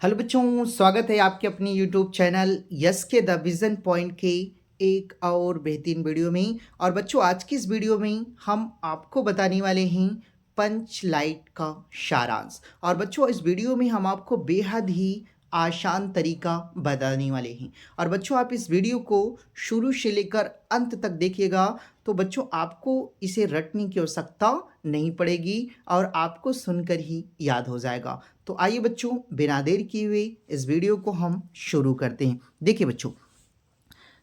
Hello बच्चों, स्वागत है आपके अपनी यूट्यूब चैनल यस के द विजन पॉइंट के एक और बेहतरीन वीडियो में। और बच्चों, आज की इस वीडियो में हम आपको बताने वाले हैं पंच लाइट का सारांश। और बच्चों, इस वीडियो में हम आपको बेहद ही आसान तरीका बताने वाले हैं। और बच्चों, आप इस वीडियो को शुरू से लेकर अंत तक देखिएगा तो बच्चों आपको इसे रटने की आवश्यकता नहीं पड़ेगी और आपको सुनकर ही याद हो जाएगा। तो आइए बच्चों, बिना देर किए हुए इस वीडियो को हम शुरू करते हैं। देखिए बच्चों,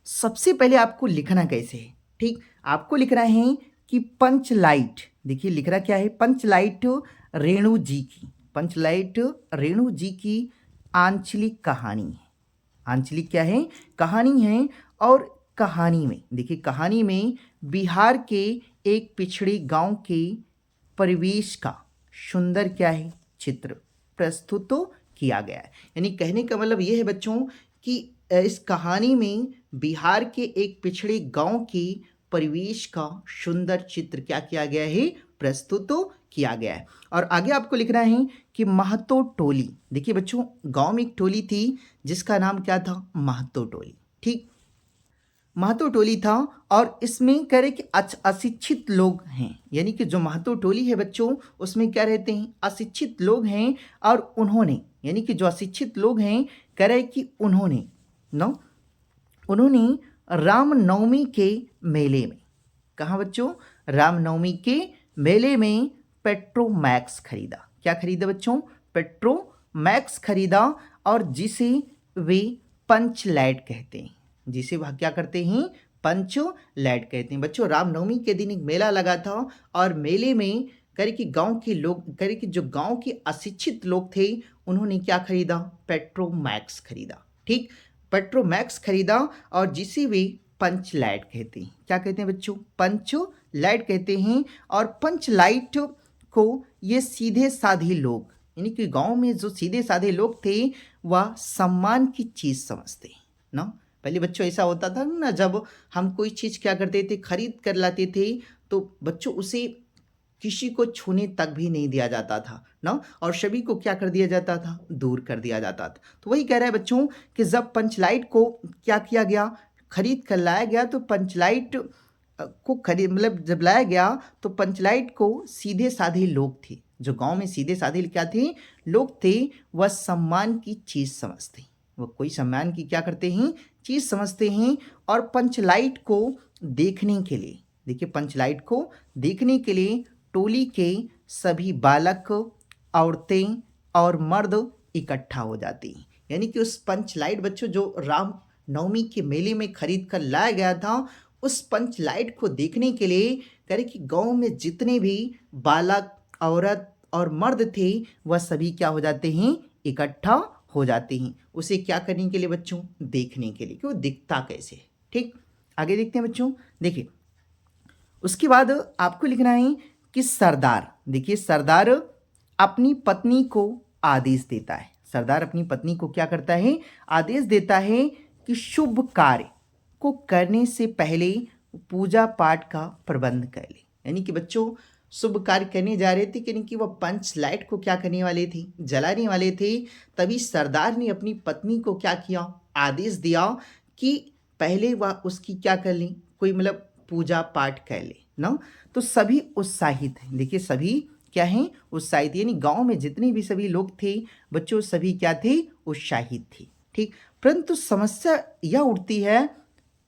सबसे पहले आपको लिखना कैसे है। ठीक, आपको लिखना है कि पंच लाइट। देखिए लिख रहा क्या है, पंच लाइट रेणु जी की, पंच लाइट रेणु जी की आंचलिक कहानी है। आंचलिक क्या है, कहानी है। और कहानी में देखिए, कहानी में बिहार के एक पिछड़े गांव के परिवेश का सुंदर क्या है, चित्र प्रस्तुत तो किया गया है। यानी कहने का मतलब ये है बच्चों कि इस कहानी में बिहार के एक पिछड़े गांव के परिवेश का सुंदर चित्र क्या किया गया है, प्रस्तुत तो किया गया है। और आगे आपको लिखना है कि महतो टोली। देखिए बच्चों, गांव में एक टोली थी जिसका नाम क्या था, महतो टोली। ठीक, महतो टोली था और इसमें कह रहे कि अशिक्षित लोग हैं। यानी कि जो महतो टोली है बच्चों, उसमें क्या रहते हैं, अशिक्षित लोग हैं। और उन्होंने, यानी कि जो अशिक्षित लोग हैं, कह रहे कि उन्होंने रामनवमी के मेले में, कहाँ बच्चों, रामनवमी के मेले में पेट्रोमैक्स खरीदा। क्या खरीदा बच्चों, पेट्रोमैक्स खरीदा। और जिसे वे पंच लाइट कहते हैं, जिसे वह क्या करते हैं, पंच लाइट कहते हैं। बच्चों, रामनवमी के दिन एक मेला लगा था और मेले में करे कि गांव के लोग, करे कि जो गांव के अशिक्षित लोग थे, उन्होंने क्या खरीदा, पेट्रोमैक्स खरीदा। ठीक, पेट्रोमैक्स खरीदा और जिसे वे पंच लाइट कहते हैं। क्या कहते हैं बच्चों, पंच लाइट कहते हैं। और पंच लाइट को ये सीधे साधे लोग, यानी कि गांव में जो सीधे साधे लोग थे, वह सम्मान की चीज़ समझते हैं ना। पहले बच्चों ऐसा होता था ना, जब हम कोई चीज़ क्या करते थे, खरीद कर लाते थे, तो बच्चों उसे किसी को छूने तक भी नहीं दिया जाता था ना। और सभी को क्या कर दिया जाता था, दूर कर दिया जाता था। तो वही कह रहा है बच्चों कि जब पंचलाइट को क्या किया गया, खरीद कर लाया गया, तो पंचलाइट को खरीद मतलब जब लाया गया तो पंचलाइट को सीधे साधे लोग थे, जो गांव में सीधे साधे क्या थे, लोग थे, वह सम्मान की चीज़ समझते हैं। वो कोई सम्मान की क्या करते हैं, चीज़ समझते हैं। और पंचलाइट को देखने के लिए, देखिए पंचलाइट को देखने के लिए टोली के सभी बालक, औरतें और मर्द इकट्ठा हो जाते हैं। यानी कि उस पंचलाइट बच्चों जो राम नवमी के मेले में खरीद कर लाया गया था, उस पंचलाइट को देखने के लिए करे कि गांव में जितने भी बालक, औरत और मर्द थे, वह सभी क्या हो जाते हैं, इकट्ठा हो जाते हैं। उसे क्या करने के लिए बच्चों, देखने के लिए कि वो दिखता कैसे है। ठीक, आगे देखते हैं बच्चों। देखिए उसके बाद आपको लिखना है कि सरदार, देखिए सरदार अपनी पत्नी को आदेश देता है। सरदार अपनी पत्नी को क्या करता है, आदेश देता है कि शुभ कार्य को करने से पहले पूजा पाठ का प्रबंध कर ले। यानी कि बच्चों शुभ कार्य करने जा रहे थे, यानी कि वह पंच लाइट को क्या करने वाले थे, जलाने वाले थे। तभी सरदार ने अपनी पत्नी को क्या किया, आदेश दिया कि पहले वह उसकी क्या कर लें, कोई मतलब पूजा पाठ कर ले ना। तो सभी उत्साहित हैं। देखिए सभी क्या हैं, उत्साहित, यानी गांव में जितने भी सभी लोग थे बच्चों, सभी क्या थे, उत्साहित थे। ठीक, परंतु समस्या यह उठती है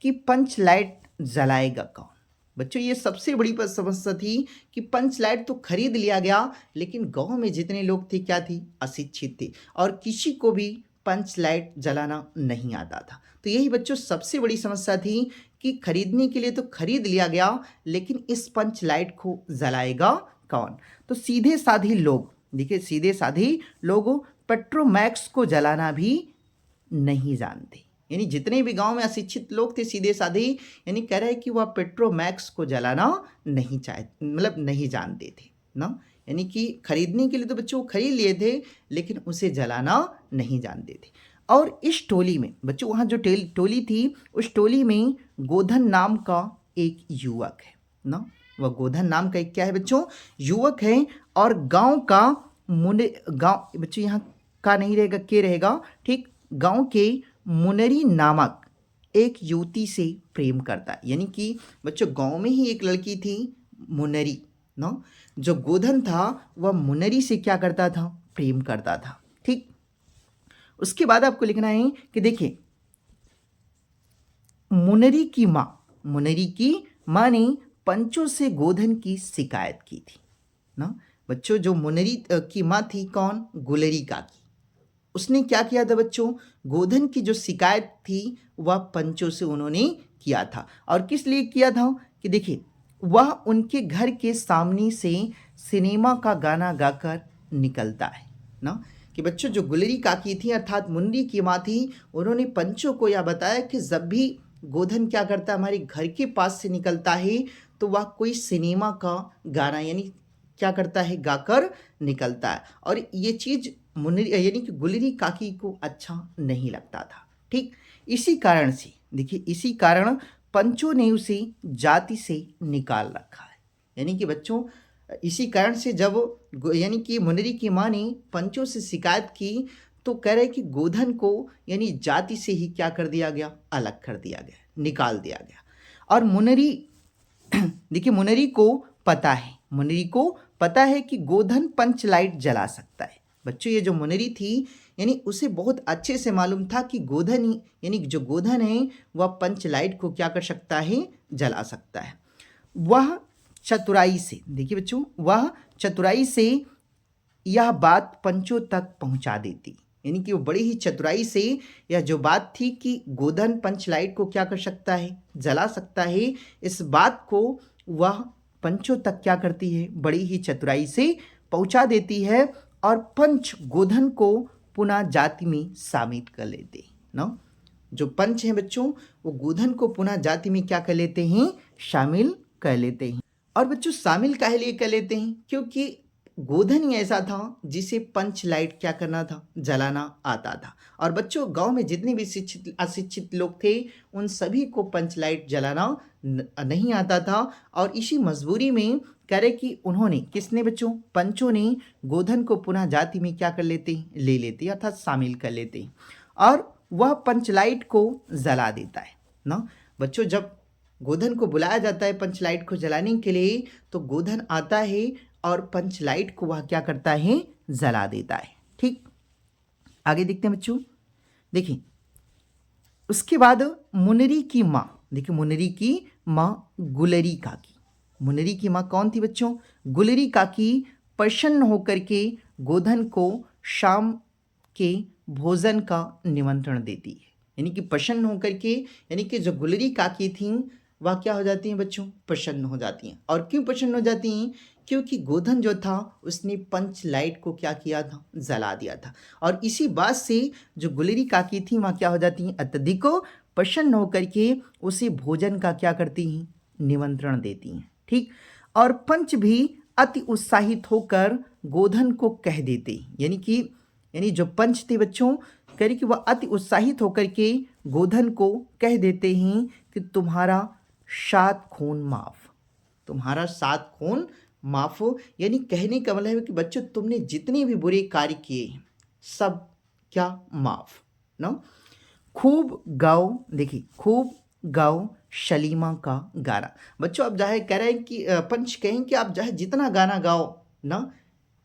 कि पंच लाइट जलाएगा कौन। बच्चों ये सबसे बड़ी समस्या थी कि पंच लाइट तो खरीद लिया गया, लेकिन गांव में जितने लोग थे क्या थी, अशिक्षित थे और किसी को भी पंच लाइट जलाना नहीं आता था। तो यही बच्चों सबसे बड़ी समस्या थी कि खरीदने के लिए तो खरीद लिया गया, लेकिन इस पंच लाइट को जलाएगा कौन। तो सीधे साधे लोग, देखिए सीधे साधे लोग पेट्रोमैक्स को जलाना भी नहीं जानते। यानी जितने भी गांव में अशिक्षित लोग थे सीधे साधे, यानी कह रहे हैं कि वह पेट्रोमैक्स को जलाना नहीं चाहे, मतलब नहीं जानते थे ना। यानी कि खरीदने के लिए तो बच्चों खरीद लिए थे, लेकिन उसे जलाना नहीं जानते थे। और इस टोली में बच्चों, वहाँ जो टोली थी, उस टोली में गोधन नाम का एक युवक है ना। वह गोधन नाम का एक क्या है बच्चों, युवक है। और गांव का मुंडे, गांव बच्चों यहाँ का नहीं रहेगा, के रहेगा। ठीक, गांव के मुनरी नामक एक युवती से प्रेम करता है। यानी कि बच्चों गांव में ही एक लड़की थी मुनरी ना, जो गोधन था वह मुनरी से क्या करता था, प्रेम करता था। ठीक, उसके बाद आपको लिखना है कि देखिए मुनरी की माँ ने पंचों से गोधन की शिकायत की थी ना। बच्चों जो मुनरी की माँ थी कौन, गुलरी काकी, उसने क्या किया था बच्चों, गोधन की जो शिकायत थी वह पंचों से उन्होंने किया था। और किस लिए किया था कि देखिए वह उनके घर के सामने से सिनेमा का गाना गाकर निकलता है ना। कि बच्चों जो गुलरी काकी थी अर्थात मुन्नी की माँ थी, उन्होंने पंचों को यह बताया कि जब भी गोधन क्या करता है हमारे घर के पास से निकलता है तो वह कोई सिनेमा का गाना यानी क्या करता है, गाकर निकलता है। और ये चीज़ मुन्नी यानी कि गुलरी काकी को अच्छा नहीं लगता था। ठीक, इसी कारण से देखिए इसी कारण पंचों ने उसे जाति से निकाल रखा है। यानी कि बच्चों इसी कारण से जब यानी कि मुनरी की माँ ने पंचों से शिकायत की तो कह रहे कि गोधन को यानी जाति से ही क्या कर दिया गया, अलग कर दिया गया, निकाल दिया गया। और मुनरी देखिए मुनरी को पता है कि गोधन पंच लाइट जला सकता है। बच्चों ये जो मुनरी थी यानी उसे बहुत अच्छे से मालूम था कि गोधन ही यानी जो गोधन है वह पंच लाइट को क्या कर सकता है, जला सकता है। वह चतुराई से देखिए बच्चों वह चतुराई से यह बात पंचों तक पहुंचा देती। यानी कि वो बड़ी ही चतुराई से यह जो बात थी कि गोधन पंच लाइट को क्या कर सकता है, जला सकता है, इस बात को वह पंचों तक क्या करती है, बड़ी ही चतुराई से पहुंचा देती है। और पंच गोधन को पुनः जाति में शामिल कर लेते ना। जो पंच हैं बच्चों वो गोधन को पुनः जाति में क्या कर लेते हैं, शामिल कर लेते हैं। और बच्चों शामिल काहे लिए कर लेते हैं, क्योंकि गोधन ही ऐसा था जिसे पंच लाइट क्या करना था, जलाना आता था। और बच्चों गांव में जितने भी शिक्षित अशिक्षित लोग थे उन सभी को पंच लाइट जलाना नहीं आता था। और इसी मजबूरी में करे कि उन्होंने किसने बच्चों, पंचों ने गोधन को पुनः जाति में क्या कर लेते हैं, ले लेते अर्थात शामिल कर लेते हैं। और वह पंचलाइट को जला देता है ना। बच्चों जब गोधन को बुलाया जाता है पंचलाइट को जलाने के लिए तो गोधन आता है और पंचलाइट को वह क्या करता है, जला देता है। ठीक, आगे देखते हैं बच्चों। देखिए उसके बाद मुनरी की माँ, देखिए मुनरी की माँ गुलरी काकी। मुनरी की माँ कौन थी बच्चों, गुलरी काकी प्रसन्न होकर के गोधन को शाम के भोजन का निमंत्रण देती है। यानी कि प्रसन्न होकर के यानी कि जो गुलरी काकी थी वह क्या हो जाती हैं बच्चों, प्रसन्न हो जाती हैं। और क्यों प्रसन्न हो जाती हैं, क्योंकि गोधन जो था उसने पंच लाइट को क्या किया था, जला दिया था। और इसी बात से जो गुलरी काकी थी वह क्या हो जाती हैं, अत्यधिक प्रसन्न होकर के उसे भोजन का क्या करती हैं, निमंत्रण देती हैं। ठीक, और पंच भी अति उत्साहित होकर गोधन को कह देते, यानी जो पंच थे बच्चों कह रहे कि वह अति उत्साहित होकर के गोधन को कह देते हैं कि तुम्हारा 7 खून माफ, तुम्हारा 7 खून माफ। यानी कहने का मतलब है कि बच्चों तुमने जितने भी बुरे कार्य किए सब क्या माफ ना। खूब गाओ, देखिए खूब गाओ शलीमा का गाना। बच्चों आप चाहे कह रहे हैं कि पंच कहें कि आप चाहे जितना गाना गाओ ना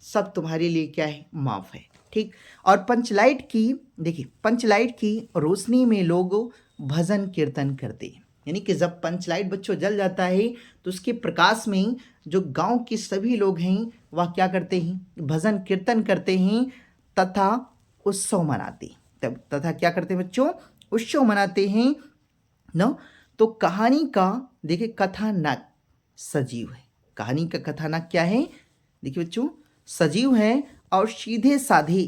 सब तुम्हारे लिए क्या है, माफ है। ठीक, और पंचलाइट की देखिए पंचलाइट की रोशनी में लोग भजन कीर्तन करते हैं। यानी कि जब पंचलाइट बच्चों जल जाता है तो उसके प्रकाश में जो गांव के सभी लोग हैं वह क्या करते हैं, भजन कीर्तन करते हैं तथा उत्सव मनाते हैं। तब तथा क्या करते हैं बच्चों, उत्सव मनाते हैं ना। तो कहानी का देखिए कथानक सजीव है। कहानी का कथानक क्या है, देखिए बच्चों सजीव है। और सीधे साधे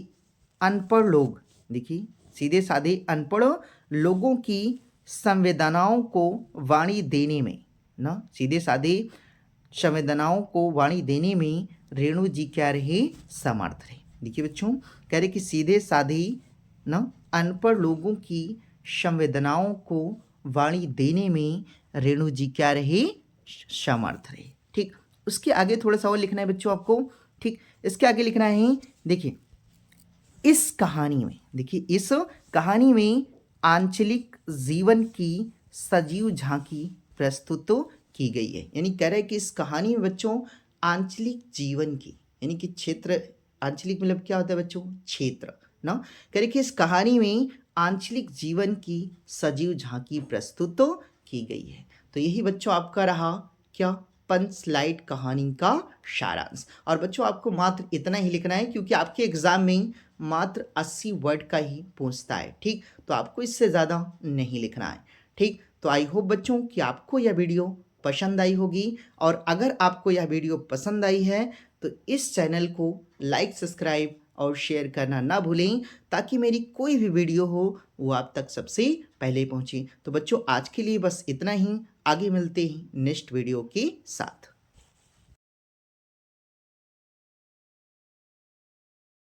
अनपढ़ लोग, देखिए सीधे साधे अनपढ़ लोगों की संवेदनाओं को वाणी देने में ना, सीधे साधे संवेदनाओं को वाणी देने में रेणु जी क्या रहे, समर्थ रहे। देखिए बच्चों कह रहे कि सीधे साधे ना अनपढ़ लोगों की संवेदनाओं को वाणी देने में रेणु जी क्या रहे, समर्थ रहे। ठीक, उसके आगे थोड़ा सा और लिखना है बच्चों आपको। ठीक, इसके आगे लिखना है देखिए इस कहानी में, देखिए इस कहानी में आंचलिक जीवन की सजीव झांकी प्रस्तुत की गई है। यानी कह रहे हैं कि इस कहानी में बच्चों आंचलिक जीवन की, यानी कि क्षेत्र, आंचलिक मतलब क्या होता है बच्चों, क्षेत्र ना। कह रहे कि इस कहानी में आंचलिक जीवन की सजीव झांकी प्रस्तुत की गई है। तो यही बच्चों आपका रहा क्या, पंच स्लाइड कहानी का सारांश। और बच्चों आपको मात्र इतना ही लिखना है क्योंकि आपके एग्जाम में मात्र 80 वर्ड का ही पूछता है, ठीक। तो आपको इससे ज़्यादा नहीं लिखना है, ठीक। तो आई होप बच्चों कि आपको यह वीडियो पसंद आई होगी, और अगर आपको यह वीडियो पसंद आई है तो इस चैनल को लाइक, सब्सक्राइब और शेयर करना ना भूलें, ताकि मेरी कोई भी वीडियो हो वो आप तक सबसे पहले पहुंचे। तो बच्चों आज के लिए बस इतना ही, आगे मिलते हैं नेक्स्ट वीडियो के साथ।